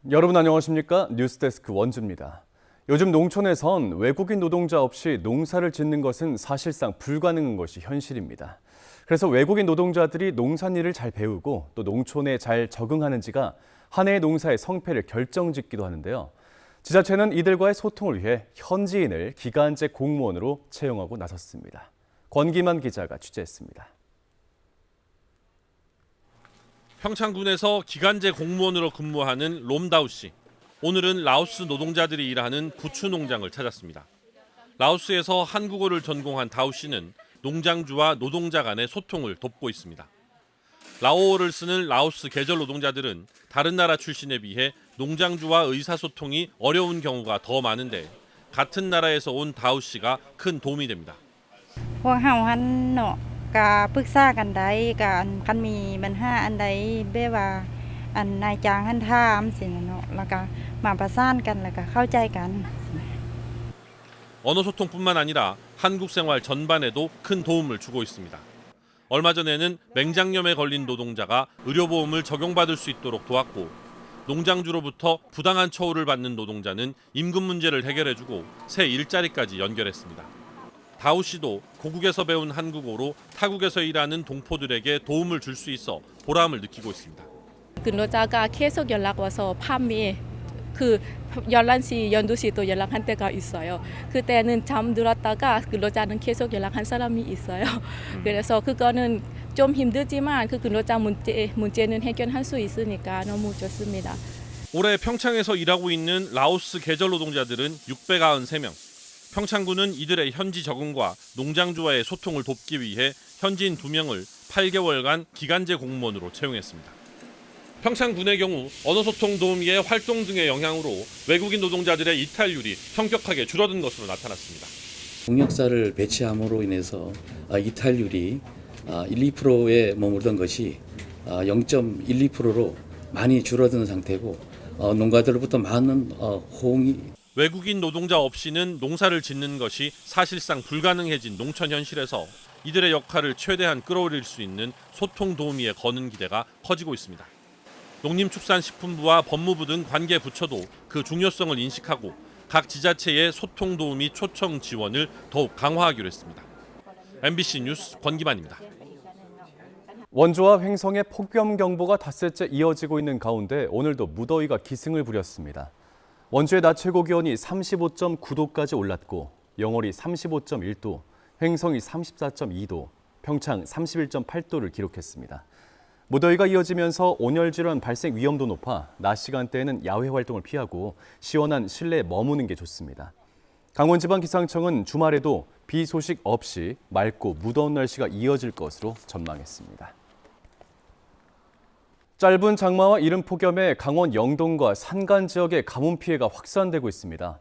여러분 안녕하십니까? 뉴스데스크 원주입니다. 요즘 농촌에선 외국인 노동자 없이 농사를 짓는 것은 사실상 불가능한 것이 현실입니다. 그래서 외국인 노동자들이 농산일을 잘 배우고 또 농촌에 잘 적응하는지가 한 해의 농사의 성패를 결정짓기도 하는데요. 지자체는 이들과의 소통을 위해 현지인을 기간제 공무원으로 채용하고 나섰습니다. 권기만 기자가 취재했습니다. 평창군에서 기간제 공무원으로 근무하는 롬다우 씨. 오늘은 라오스 노동자들이 일하는 부추 농장을 찾았습니다. 라오스에서 한국어를 전공한 다우 씨는 농장주와 노동자 간의 소통을 돕고 있습니다. 라오어를 쓰는 라오스 계절 노동자들은 다른 나라 출신에 비해 농장주와 의사소통이 어려운 경우가 더 많은데 같은 나라에서 온 다우 씨가 큰 도움이 됩니다. พวกเฮาหันเนาะก็ปรึกษากันได้ก็คันมีปัญหาอันใดแบบว่าอันนายจ้างหันถามสิเนาะแล้วก็มาประสานกันแล้วก็เข้าใจกัน 언어 소통뿐만 아니라 한국 생활 전반에도 큰 도움을 주고 있습니다. 얼마 전에는 맹장염에 걸린 노동자가 의료보험을 적용받을 수 있도록 도왔고 농장주로부터 부당한 처우를 받는 노동자는 임금 문제를 해결해주고 새 일자리까지 연결했습니다. 다우 씨도 고국에서 배운 한국어로 타국에서 일하는 동포들에게 도움을 줄 수 있어 보람을 느끼고 있습니다. 근로자가 계속 연락 와서 밤에 그 11시, 12시 또 연락한 때가 있어요. 그때는 잠들었다가 근로자는 계속 연락한 사람이 있어요. 그래서 그거는 좀 힘들지만 그 근로자 문제는 해결할 수 있으니까 너무 좋습니다. 올해 평창에서 일하고 있는 라오스 계절 노동자들은 693명. 평창군은 이들의 현지 적응과 농장주와의 소통을 돕기 위해 현지인 2명을 8개월간 기간제 공무원으로 채용했습니다. 평창군의 경우 언어소통 도우미의 활동 등의 영향으로 외국인 노동자들의 이탈률이 현격하게 줄어든 것으로 나타났습니다. 경력자를 배치함으로 인해서 이탈률이 1, 2%에 머물던 것이 0.12%로 많이 줄어든 상태고 농가들로부터 많은 호응이 외국인 노동자 없이는 농사를 짓는 것이 사실상 불가능해진 농촌 현실에서 이들의 역할을 최대한 끌어올릴 수 있는 소통 도우미에 거는 기대가 커지고 있습니다. 농림축산식품부와 법무부 등 관계 부처도 그 중요성을 인식하고 각 지자체의 소통 도우미 초청 지원을 더욱 강화하기로 했습니다. MBC 뉴스 권기만입니다. 원주와 횡성의 폭염경보가 닷새째 이어지고 있는 가운데 오늘도 무더위가 기승을 부렸습니다. 원주의 낮 최고 기온이 35.9도까지 올랐고 영월이 35.1도, 횡성이 34.2도, 평창 31.8도를 기록했습니다. 무더위가 이어지면서 온열 질환 발생 위험도 높아 낮 시간대에는 야외 활동을 피하고 시원한 실내에 머무는 게 좋습니다. 강원지방기상청은 주말에도 비 소식 없이 맑고 무더운 날씨가 이어질 것으로 전망했습니다. 짧은 장마와 이른 폭염에 강원 영동과 산간 지역의 가뭄 피해가 확산되고 있습니다.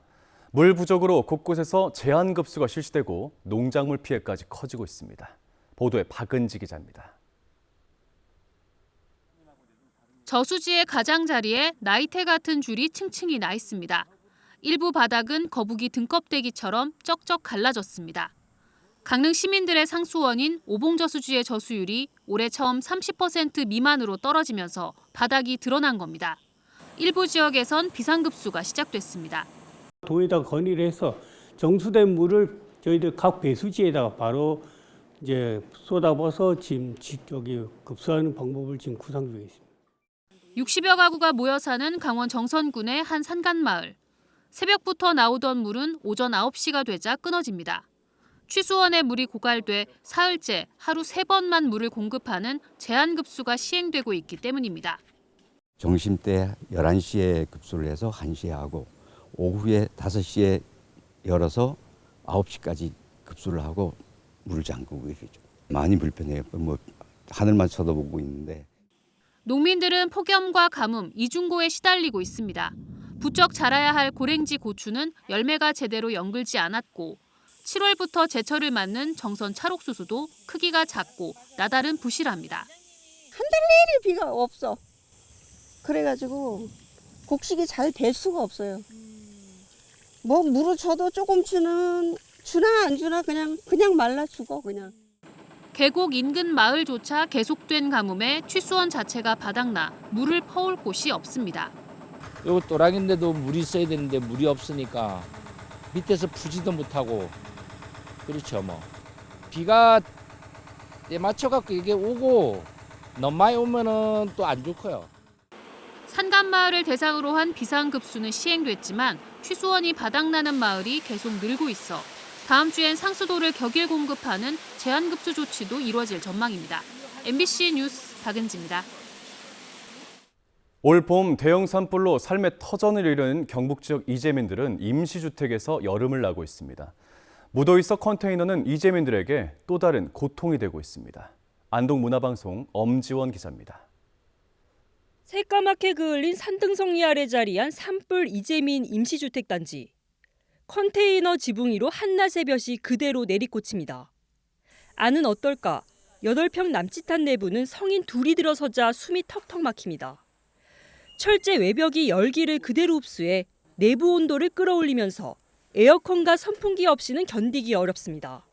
물 부족으로 곳곳에서 제한급수가 실시되고 농작물 피해까지 커지고 있습니다. 보도에 박은지 기자입니다. 저수지의 가장자리에 나이테 같은 줄이 층층이 나 있습니다. 일부 바닥은 거북이 등껍데기처럼 쩍쩍 갈라졌습니다. 강릉 시민들의 상수원인 오봉저수지의 저수율이 올해 처음 30% 미만으로 떨어지면서 바닥이 드러난 겁니다. 일부 지역에선 비상급수가 시작됐습니다. 도에다가 건의를 해서 정수된 물을 저희들 각 배수지에다가 바로 이제 쏟아부어서 지금 저기 급수하는 방법을 지금 구상 중에 있습니다. 60여 가구가 모여 사는 강원 정선군의 한 산간마을. 새벽부터 나오던 물은 오전 9시가 되자 끊어집니다. 취수원에 물이 고갈돼 사흘째 하루 3번만 물을 공급하는 제한급수가 시행되고 있기 때문입니다. 점심때 11시에 급수를 해서 1시에 하고 오후에 5시에 열어서 9시까지 급수를 하고 물을 잠그고 계시죠. 많이 불편해요. 하늘만 쳐다보고 있는데. 농민들은 폭염과 가뭄, 이중고에 시달리고 있습니다. 부쩍 자라야 할 고랭지 고추는 열매가 제대로 연글지 않았고 7월부터 제철을 맞는 정선 찰옥수수도 크기가 작고 나달은 부실합니다. 한 달 내내 비가 없어. 그래가지고 곡식이 잘 될 수가 없어요. 뭐 물을 줘도 조금 주나 안 주나 그냥 말라 죽어 그냥. 계곡 인근 마을조차 계속된 가뭄에 취수원 자체가 바닥나 물을 퍼올 곳이 없습니다. 요거 또랑인데도 물이 있어야 되는데 물이 없으니까 밑에서 푸지도 못하고 그렇죠 뭐. 비가 때 맞춰갖고 이게 오고 너무 많이 오면은 또 안 좋고요. 산간마을을 대상으로 한 비상급수는 시행됐지만 취수원이 바닥나는 마을이 계속 늘고 있어 다음 주엔 상수도를 격일 공급하는 제한급수 조치도 이루어질 전망입니다. MBC 뉴스 박은지입니다. 올 봄 대형 산불로 삶의 터전을 잃은 경북 지역 이재민들은 임시주택에서 여름을 나고 있습니다. 묻어있어 컨테이너는 이재민들에게 또 다른 고통이 되고 있습니다. 안동문화방송 엄지원 기자입니다. 새까맣게 그을린 산등성리 아래 자리한 산불 이재민 임시주택 단지. 컨테이너 지붕 위로 한낮의 볕이 그대로 내리꽂힙니다. 안은 어떨까? 8평 남짓한 내부는 성인 둘이 들어서자 숨이 턱턱 막힙니다. 철제 외벽이 열기를 그대로 흡수해 내부 온도를 끌어올리면서 에어컨과 선풍기 없이는 견디기 어렵습니다.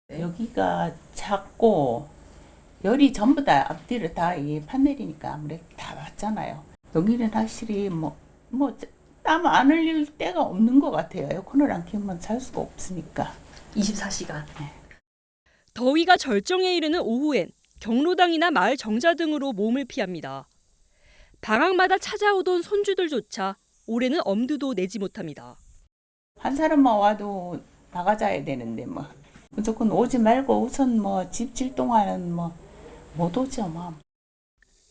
여기가 작고 열이 전부 다 앞뒤를 다 이 판넬이니까 아무래도 다 왔잖아요. 여기는 확실히 땀 안 흘릴 데가 없는 것 같아요. 에어컨을 안 켜면 살 수가 없으니까. 24시간. 더위가 절정에 이르는 오후엔 경로당이나 마을 정자 등으로 몸을 피합니다. 방학마다 찾아오던 손주들조차 올해는 엄두도 내지 못합니다. 한 사람만 와도 나가자야 되는데 무조건 오지 말고 우선 집 질 동안은 못 오죠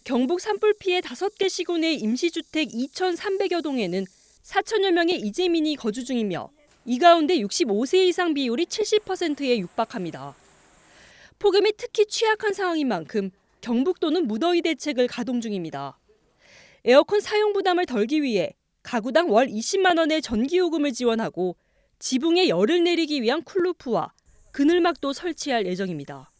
경북 산불 피해 5개 시군의 임시주택 2,300여 동에는 4천여 명의 이재민이 거주 중이며 이 가운데 65세 이상 비율이 70%에 육박합니다. 폭염이 특히 취약한 상황인 만큼 경북도는 무더위 대책을 가동 중입니다. 에어컨 사용 부담을 덜기 위해 가구당 월 20만 원의 전기요금을 지원하고 지붕에 열을 내리기 위한 쿨루프와 그늘막도 설치할 예정입니다.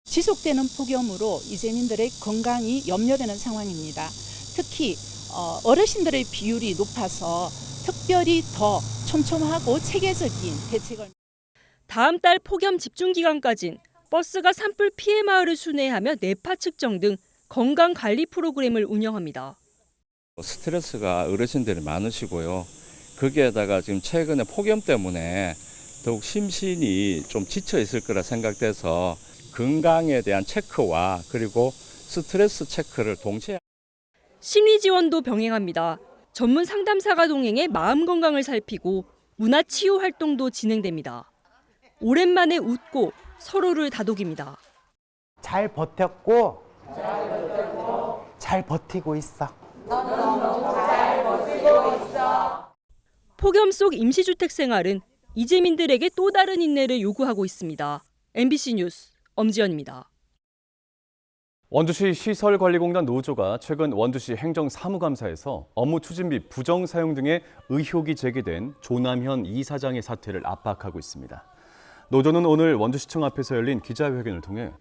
지속되는 폭염으로 이재민들의 건강이 염려되는 상황입니다. 특히 어르신들의 비율이 높아서 특별히 더 촘촘하고 체계적인 대책을. 다음 달 폭염 집중 기간까진 버스가 산불 피해 마을을 순회하며 뇌파 측정 등 건강 관리 프로그램을 운영합니다. 스트레스가 어르신들이 많으시고요. 거기에다가 지금 최근에 폭염 때문에 더욱 심신이 좀 지쳐 있을 거라 생각돼서 건강에 대한 체크와 그리고 스트레스 체크를 동시에 심리 지원도 병행합니다. 전문 상담사가 동행해 마음 건강을 살피고 문화 치유 활동도 진행됩니다. 오랜만에 웃고 서로를 다독입니다. 잘 버텼고 잘 버티고 있어. 폭염 속 임시주택 생활은 이재민들에게 또 다른 인내를 요구하고 있습니다. MBC 뉴스 엄지연입니다. 원주시 시설관리공단 노조가 최근 원주시 행정사무감사에서 업무 추진비 부정 사용 등의 의혹이 제기된 조남현 이사장의 사퇴를 압박하고 있습니다. 노조는 오늘 원주시청 앞에서 열린 기자회견을 통해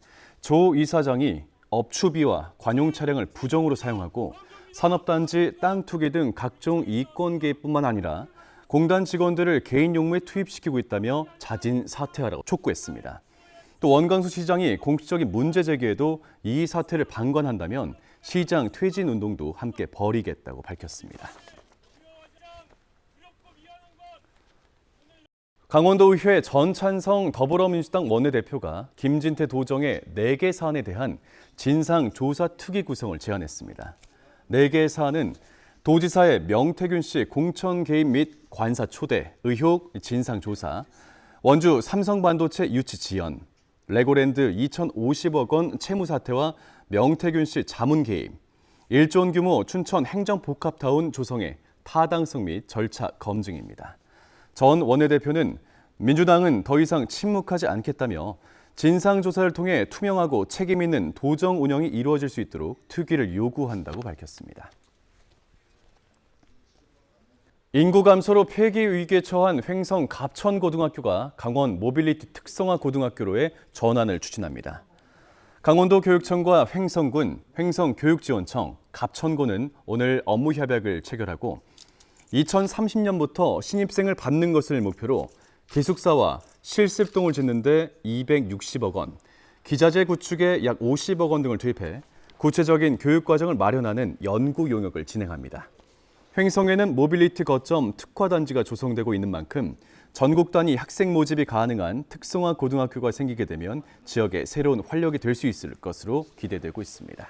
조 이사장이 업추비와 관용 차량을 부정으로 사용하고 산업단지 땅 투기 등 각종 이권 개입뿐만 아니라 공단 직원들을 개인 용무에 투입시키고 있다며 자진 사퇴하라고 촉구했습니다. 또 원광수 시장이 공식적인 문제 제기에도 이 사태를 방관한다면 시장 퇴진 운동도 함께 벌이겠다고 밝혔습니다. 강원도의회 전찬성 더불어민주당 원내대표가 김진태 도정의 4개 사안에 대한 진상조사 특위 구성을 제안했습니다. 4개의 사안은 도지사의 명태균 씨 공천 개입 및 관사 초대, 의혹 진상조사, 원주 삼성반도체 유치 지연, 레고랜드 2,050억 원 채무 사태와 명태균 씨 자문 개입, 1조 원 규모 춘천 행정복합타운 조성의 타당성 및 절차 검증입니다. 전 원내대표는 민주당은 더 이상 침묵하지 않겠다며 진상조사를 통해 투명하고 책임 있는 도정 운영이 이루어질 수 있도록 특위를 요구한다고 밝혔습니다. 인구 감소로 폐기 위기에 처한 횡성 갑천고등학교가 강원 모빌리티 특성화 고등학교로의 전환을 추진합니다. 강원도 교육청과 횡성군, 횡성교육지원청, 갑천고는 오늘 업무 협약을 체결하고 2030년부터 신입생을 받는 것을 목표로 기숙사와 실습동을 짓는 데 260억 원, 기자재 구축에 약 50억 원 등을 투입해 구체적인 교육과정을 마련하는 연구 용역을 진행합니다. 횡성에는 모빌리티 거점 특화단지가 조성되고 있는 만큼 전국 단위 학생 모집이 가능한 특성화 고등학교가 생기게 되면 지역에 새로운 활력이 될 수 있을 것으로 기대되고 있습니다.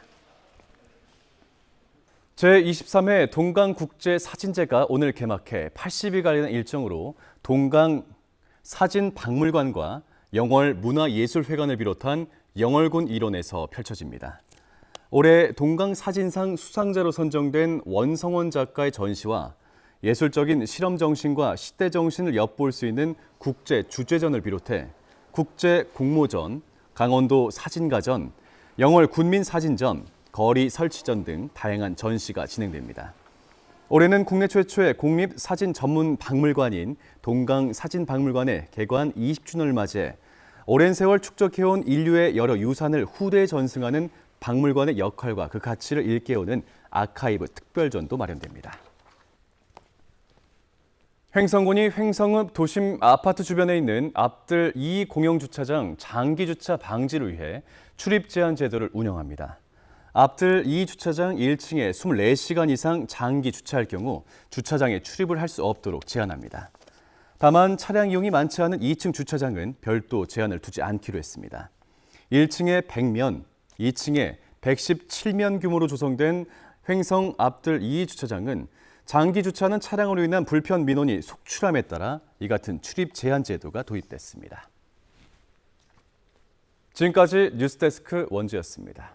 제23회 동강국제사진제가 오늘 개막해 80일간의 일정으로 동강 사진박물관과 영월 문화예술회관을 비롯한 영월군 일원에서 펼쳐집니다. 올해 동강사진상 수상자로 선정된 원성원 작가의 전시와 예술적인 실험정신과 시대정신을 엿볼 수 있는 국제주제전을 비롯해 국제공모전, 강원도 사진가전, 영월 군민사진전, 거리 설치전 등 다양한 전시가 진행됩니다. 올해는 국내 최초의 국립사진전문박물관인 동강사진박물관의 개관 20주년을 맞이해 오랜 세월 축적해온 인류의 여러 유산을 후대에 전승하는 박물관의 역할과 그 가치를 일깨우는 아카이브 특별전도 마련됩니다. 횡성군이 횡성읍 도심 아파트 주변에 있는 앞들 2 공영주차장 장기주차 방지를 위해 출입 제한 제도를 운영합니다. 앞들 2 주차장 1층에 24시간 이상 장기 주차할 경우 주차장에 출입을 할 수 없도록 제한합니다. 다만 차량 이용이 많지 않은 2층 주차장은 별도 제한을 두지 않기로 했습니다. 1층에 100면, 2층에 117면 규모로 조성된 횡성 앞들 2 주차장은 장기 주차하는 차량으로 인한 불편 민원이 속출함에 따라 이 같은 출입 제한 제도가 도입됐습니다. 지금까지 뉴스데스크 원주였습니다.